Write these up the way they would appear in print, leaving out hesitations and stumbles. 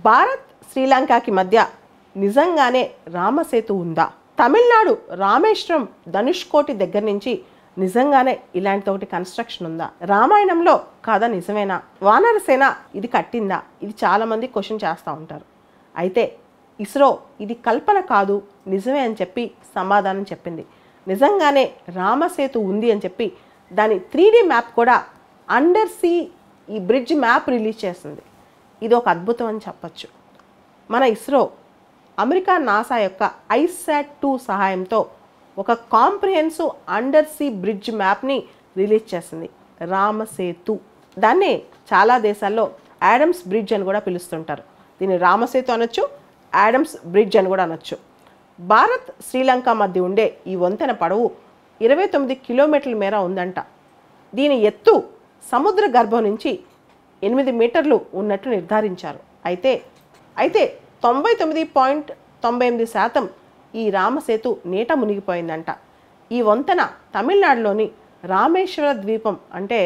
భారత్ శ్రీలంకకి మధ్య నిజంగానే రామసేతు ఉందా? తమిళనాడు రామేశ్వరం ధనుష్కోటి దగ్గర నుంచి నిజంగానే ఇలాంటి ఒకటి కన్స్ట్రక్షన్ ఉందా? రామాయణంలో కథ నిజమేనా? వానరసేన ఇది కట్టిందా? ఇది చాలామంది క్వశ్చన్ చేస్తూ ఉంటారు. అయితే ఇస్రో ఇది కల్పన కాదు నిజమే అని చెప్పి సమాధానం చెప్పింది. నిజంగానే రామసేతు ఉంది అని చెప్పి దాని 3D మ్యాప్ కూడా అండర్ సీ ఈ బ్రిడ్జ్ మ్యాప్ రిలీజ్ చేసింది. ఇది ఒక అద్భుతం అని చెప్పచ్చు. మన ఇస్రో అమెరికా నాసా యొక్క ISAT-2 సహాయంతో ఒక కాంప్రిహెన్సివ్ అండర్ సీ బ్రిడ్జ్ మ్యాప్ని రిలీజ్ చేసింది, రామసేతు. దాన్ని చాలా దేశాల్లో యాడమ్స్ బ్రిడ్జ్ అని కూడా పిలుస్తుంటారు. దీన్ని రామసేతు అనొచ్చు, యాడమ్స్ బ్రిడ్జ్ అని కూడా అనొచ్చు. భారత్ శ్రీలంక మధ్య ఉండే ఈ వంతెన పొడవు 29 కిలోమీటర్ల మేర ఉందంట. దీని ఎత్తు సముద్ర గర్భం నుంచి 8 మీటర్లు ఉన్నట్టు నిర్ధారించారు. అయితే 99.98% ఈ రామసేతు నీట మునిగిపోయిందంట. ఈ వంతెన తమిళనాడులోని రామేశ్వర ద్వీపం అంటే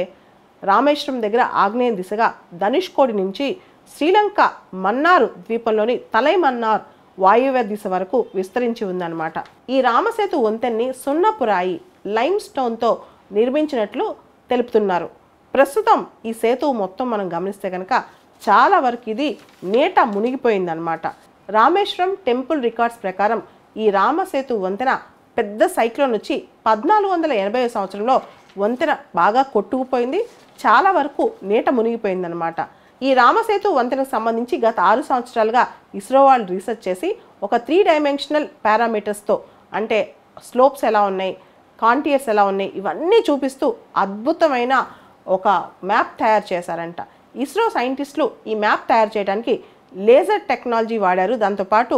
రామేశ్వరం దగ్గర ఆగ్నేయ దిశగా ధనుష్కోడి నుంచి శ్రీలంక మన్నార్ ద్వీపంలోని తలైమన్నార్ వాయువ్య దిశ వరకు విస్తరించి ఉందన్నమాట. ఈ రామసేతు వంతెన్ని సున్నపు రాయి లైమ్ స్టోన్తో నిర్మించినట్లు తెలుపుతున్నారు. ప్రస్తుతం ఈ సేతువు మొత్తం మనం గమనిస్తే కనుక చాలా వరకు ఇది నీట మునిగిపోయిందనమాట. రామేశ్వరం టెంపుల్ రికార్డ్స్ ప్రకారం ఈ రామసేతు వంతెన పెద్ద సైక్లోన్ వచ్చి 1480 సంవత్సరంలో వంతెన బాగా కొట్టుకుపోయింది, చాలా వరకు నీట మునిగిపోయిందనమాట. ఈ రామసేతు వంతెనకు సంబంధించి గత 6 సంవత్సరాలుగా ఇస్రో వాళ్ళు రీసెర్చ్ చేసి ఒక 3 డైమెన్షనల్ పారామీటర్స్తో అంటే స్లోప్స్ ఎలా ఉన్నాయి, కాంటియర్స్ ఎలా ఉన్నాయి, ఇవన్నీ చూపిస్తూ అద్భుతమైన ఒక మ్యాప్ తయారు చేశారంట. ఇస్రో సైంటిస్టులు ఈ మ్యాప్ తయారు చేయడానికి లేజర్ టెక్నాలజీ వాడారు. దాంతోపాటు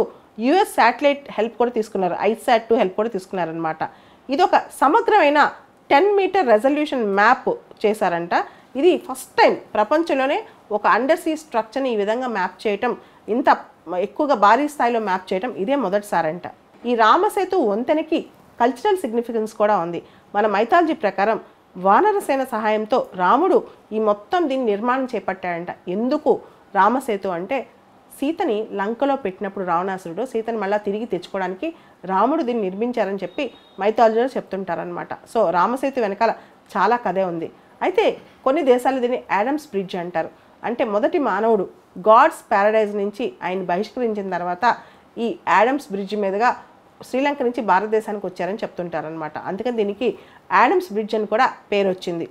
US శాటిలైట్ హెల్ప్ కూడా తీసుకున్నారు, ISAT-2 హెల్ప్ కూడా తీసుకున్నారనమాట. ఇది ఒక సమగ్రమైన 10 మీటర్ రెజల్యూషన్ మ్యాప్ చేశారంట. ఇది ఫస్ట్ టైం ప్రపంచంలోనే ఒక అండర్ సీ స్ట్రక్చర్ని ఈ విధంగా మ్యాప్ చేయటం, ఇంత ఎక్కువగా భారీ స్థాయిలో మ్యాప్ చేయటం ఇదే మొదటిసారంట. ఈ రామసేతు వంతెనకి కల్చరల్ సిగ్నిఫికెన్స్ కూడా ఉంది. మన మైథాలజీ ప్రకారం వానరసేన సహాయంతో రాముడు ఈ మొత్తం దీన్ని నిర్మాణం చేపట్టాడంట. ఎందుకు రామసేతు అంటే సీతని లంకలో పెట్టినప్పుడు రావణాసురుడు సీతని మళ్ళీ తిరిగి తెచ్చుకోవడానికి రాముడు దీన్ని నిర్మించారని చెప్పి మైథాలజీలో చెప్తుంటారనమాట. సో రామసేతు వెనకాల చాలా కథే ఉంది. అయితే కొన్ని దేశాలు దీన్ని యాడమ్స్ బ్రిడ్జ్ అంటారు. అంటే మొదటి మానవుడు గాడ్స్ ప్యారడైజ్ నుంచి ఆయన బహిష్కరించిన తర్వాత ఈ యాడమ్స్ బ్రిడ్జ్ మీదుగా శ్రీలంక నుంచి భారతదేశానికి వచ్చారని చెప్తుంటారనమాట. అందుకని దీనికి యాడమ్స్ బ్రిడ్జ్ అని కూడా పేరు వచ్చింది.